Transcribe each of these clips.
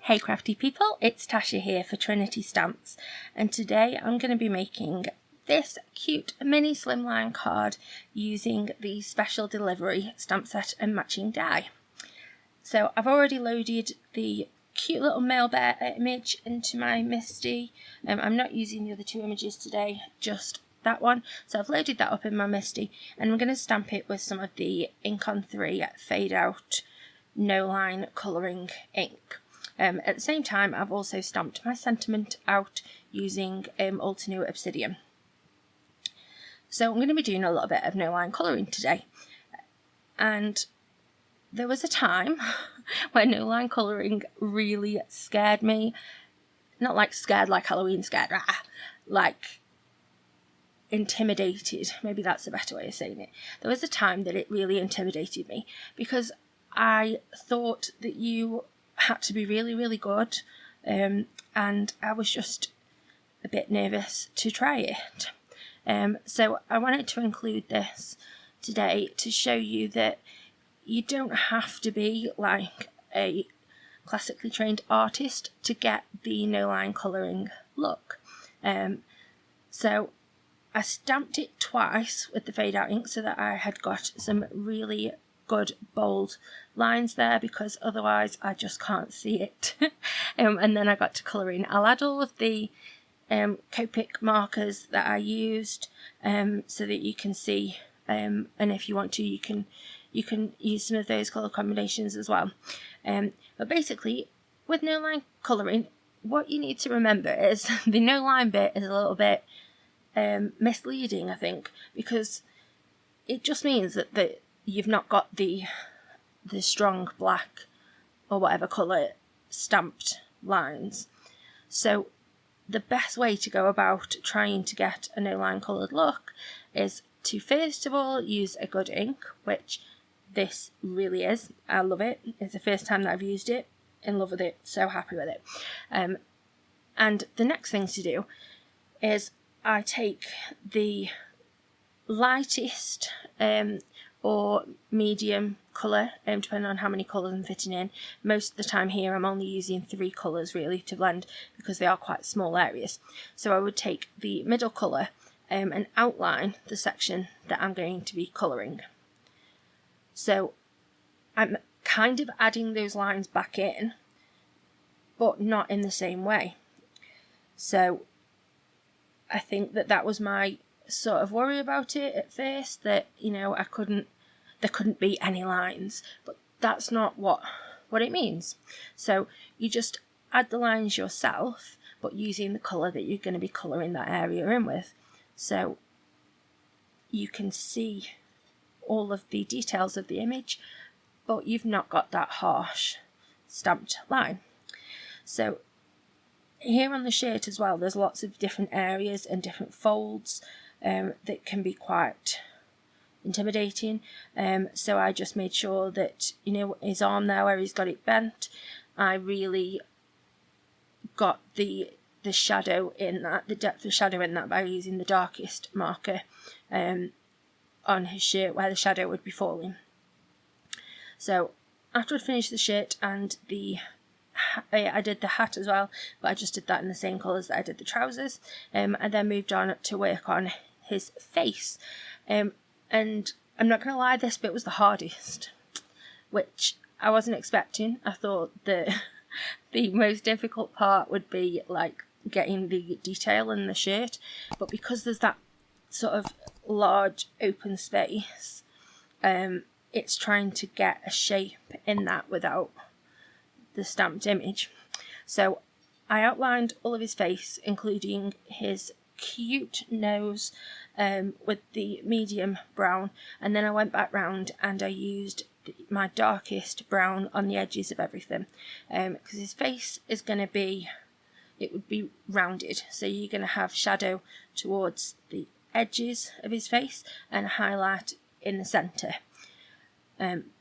Hey crafty people, it's Tasha here for Trinity Stamps, and today I'm going to be making this cute mini slimline card using the special delivery stamp set and matching die. So I've already loaded the cute little male bear image into my Misty. I'm not using the other two images today, just that one. So I've loaded that up in my Misty, and I'm going to stamp it with some of the InkOn3 Fadeout No Line Colouring Ink. At the same time, I've also stamped my sentiment out using Ultra Obsidian. So I'm going to be doing a little bit of no line colouring today. And there was a time when no line colouring really scared me. Not like scared like Halloween scared, like intimidated. Maybe that's a better way of saying it. There was a time that it really intimidated me because I thought that you had to be really good, and I was just a bit nervous to try it. So I wanted to include this today to show you that you don't have to be like a classically trained artist to get the no line colouring look. So I stamped it twice with the fade out ink so that I had got some really good bold lines there, because otherwise I just can't see it. And then I got to colouring. I'll add all of the Copic markers that I used so that you can see, and if you want to you can use some of those colour combinations as well. But basically with no line colouring, what you need to remember is the no line bit is a little bit misleading, I think, because it just means that you've not got the strong black or whatever colour stamped lines. So the best way to go about trying to get a no line coloured look is to first of all use a good ink, which this really is. I love it. It's the first time that I've used it. In love with it. So happy with it. And the next thing to do is I take the lightest or medium colour, depending on how many colours I'm fitting in. Most of the time here I'm only using 3 colours really to blend because they are quite small areas. So I would take the middle colour and outline the section that I'm going to be colouring. So I'm kind of adding those lines back in, but not in the same way. So I think that was my sort of worry about it at first, that there couldn't be any lines, but that's not what it means. So you just add the lines yourself, but using the colour that you're going to be colouring that area in with, so you can see all of the details of the image, but you've not got that harsh stamped line. So here on the shirt as well, there's lots of different areas and different folds that can be quite intimidating. So I just made sure that, his arm there where he's got it bent, I really got the shadow in that, the depth of shadow in that, by using the darkest marker on his shirt where the shadow would be falling. So after I'd finished the shirt and I did the hat as well, but I just did that in the same colours that I did the trousers. I then moved on to work on his face. And I'm not going to lie, this bit was the hardest, which I wasn't expecting. I thought that the most difficult part would be like getting the detail in the shirt, but because there's that sort of large open space, it's trying to get a shape in that without the stamped image. So I outlined all of his face, including his cute nose with the medium brown, and then I went back round and I used my darkest brown on the edges of everything, because his face is going to be, it would be rounded, so you're going to have shadow towards the edges of his face and highlight in the centre.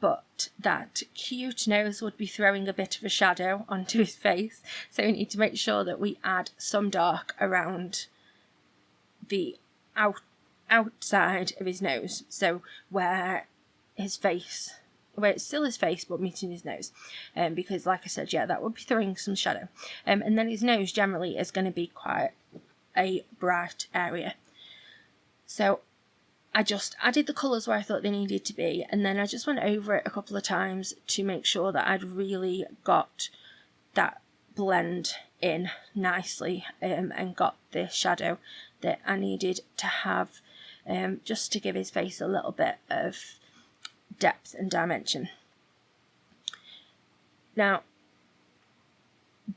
But that cute nose would be throwing a bit of a shadow onto his face, so we need to make sure that we add some dark around the outside of his nose, so where his face where it's still his face but meeting his nose, because like I said, yeah, that would be throwing some shadow. And then his nose generally is going to be quite a bright area. So I just added the colours where I thought they needed to be, and then I just went over it a couple of times to make sure that I'd really got that blend in nicely, and got the shadow that I needed to have, just to give his face a little bit of depth and dimension. Now,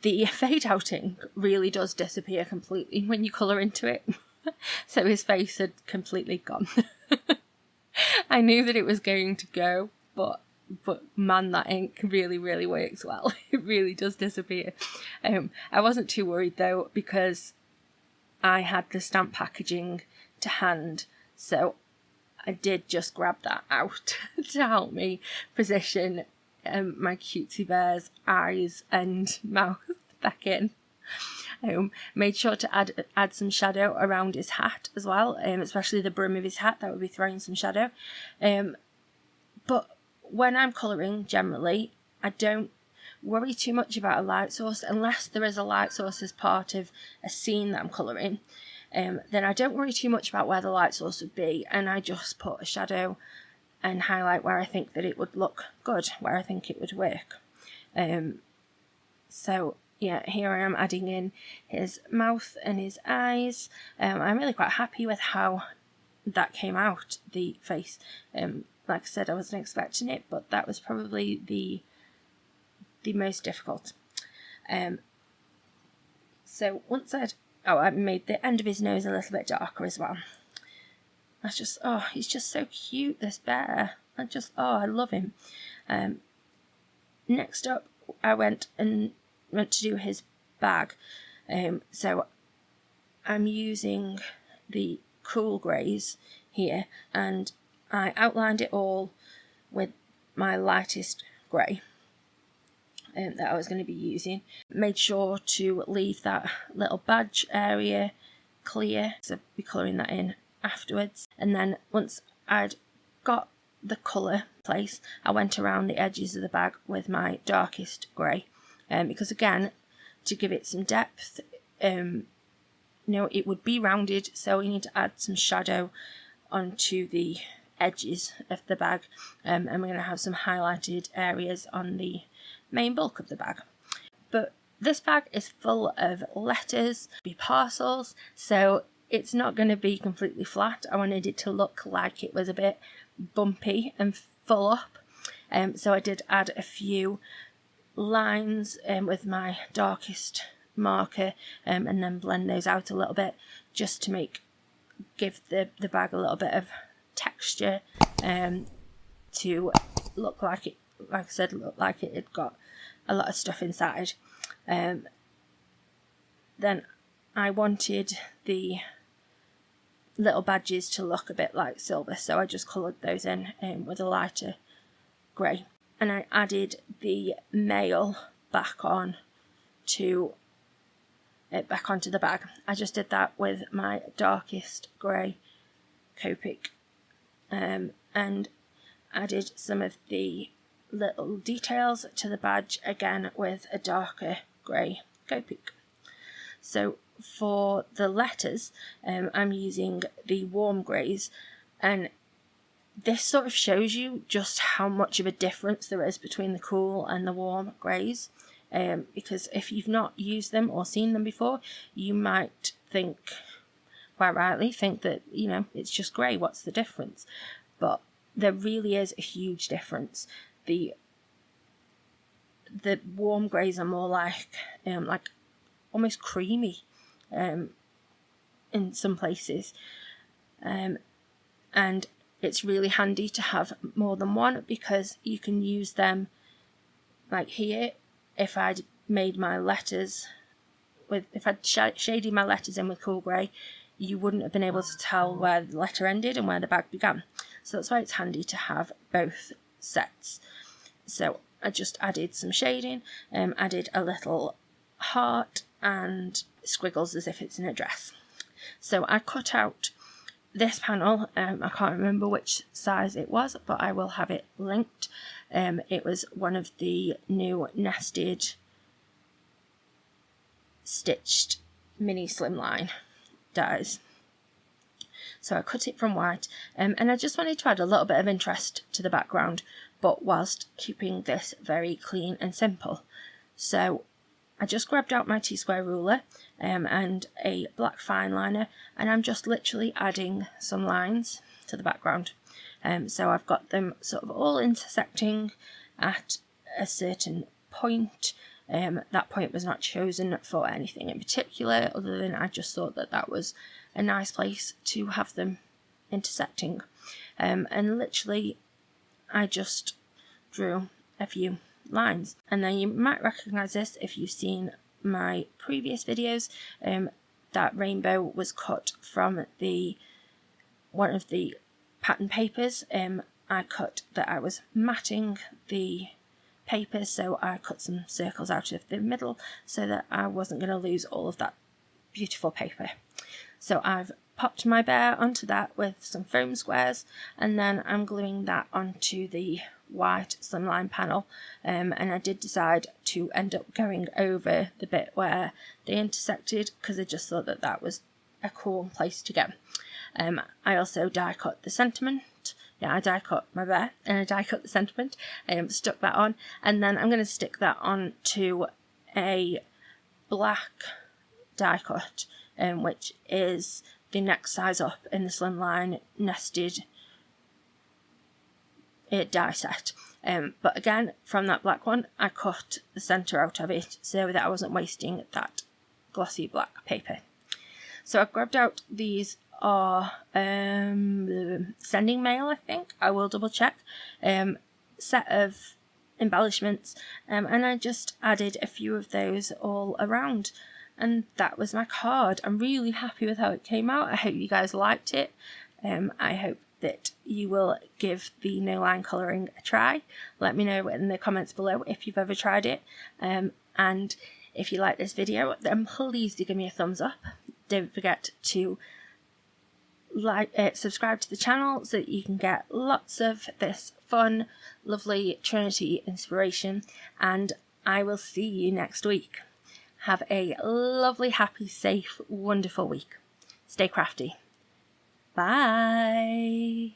the fade out ink really does disappear completely when you colour into it. So his face had completely gone. I knew that it was going to go, but man, that ink really works well. It really does disappear. I wasn't too worried though, because I had the stamp packaging to hand, so I did just grab that out to help me position my cutesy bear's eyes and mouth back in. Made sure to add some shadow around his hat as well, especially the brim of his hat, that would be throwing some shadow. But when I'm colouring, generally, I don't worry too much about a light source, unless there is a light source as part of a scene that I'm colouring. Then I don't worry too much about where the light source would be, and I just put a shadow and highlight where I think that it would look good, where I think it would work. So yeah, here I am adding in his mouth and his eyes. I'm really quite happy with how that came out, the face. Like I said, I wasn't expecting it, but that was probably the most difficult. So once I made the end of his nose a little bit darker as well. That's just, oh, he's just so cute, this bear. I love him. Next up, I went to do his bag. So I'm using the cool greys here, and I outlined it all with my lightest grey that I was going to be using. Made sure to leave that little badge area clear, so I'll be colouring that in afterwards. And then once I'd got the colour in place, I went around the edges of the bag with my darkest grey, because again, to give it some depth, it would be rounded, so we need to add some shadow onto the edges of the bag, and we're going to have some highlighted areas on the main bulk of the bag. But this bag is full of letters, parcels, so it's not going to be completely flat. I wanted it to look like it was a bit bumpy and full up, so I did add a few lines with my darkest marker, and then blend those out a little bit, just to give the bag a little bit of texture, to look like it, like I said, look like it had got a lot of stuff inside. Then I wanted the little badges to look a bit like silver, so I just coloured those in with a lighter grey, and I added the mail back onto the bag. I just did that with my darkest grey Copic, and added some of the little details to the badge again with a darker grey Copic. So for the letters, I'm using the warm greys, and this sort of shows you just how much of a difference there is between the cool and the warm greys, because if you've not used them or seen them before, you might think, quite rightly, that it's just grey, what's the difference? But there really is a huge difference. The warm greys are more like almost creamy in some places, and it's really handy to have more than one, because you can use them, like here, if I'd made my letters if I'd shaded my letters in with cool grey, you wouldn't have been able to tell where the letter ended and where the bag began. So that's why it's handy to have both sets. So I just added some shading, added a little heart and squiggles as if it's an address. So I cut out this panel, I can't remember which size it was, but I will have it linked. It was one of the new nested stitched mini Slimline dies. So I cut it from white, and I just wanted to add a little bit of interest to the background, but whilst keeping this very clean and simple. So I just grabbed out my T-square ruler and a black fine liner, and I'm just literally adding some lines to the background. So I've got them sort of all intersecting at a certain point. That point was not chosen for anything in particular, other than I just thought that that was a nice place to have them intersecting. And literally I just drew a few lines, and then you might recognize this if you've seen my previous videos. That rainbow was cut from one of the pattern papers. I cut that I was matting the paper, so I cut some circles out of the middle so that I wasn't going to lose all of that beautiful paper. So I've popped my bear onto that with some foam squares, and then I'm gluing that onto the white Slimline panel, and I did decide to end up going over the bit where they intersected because I just thought that that was a cool place to go. I also die cut the sentiment. Yeah, I die cut my bear and I die cut the sentiment, stuck that on, and then I'm going to stick that on to a black die cut, which is the next size up in the Slimline nested die set. But again, from that black one, I cut the centre out of it so that I wasn't wasting that glossy black paper. So I grabbed out these are sending mail, I think. I will double check. Set of embellishments, and I just added a few of those all around, and that was my card. I'm really happy with how it came out. I hope you guys liked it. I hope that you will give the no line colouring a try. Let me know in the comments below if you've ever tried it, and if you like this video, then please do give me a thumbs up. Don't forget to subscribe to the channel so that you can get lots of this fun, lovely Trinity inspiration, and I will see you next week. Have a lovely, happy, safe, wonderful week. Stay crafty. Bye.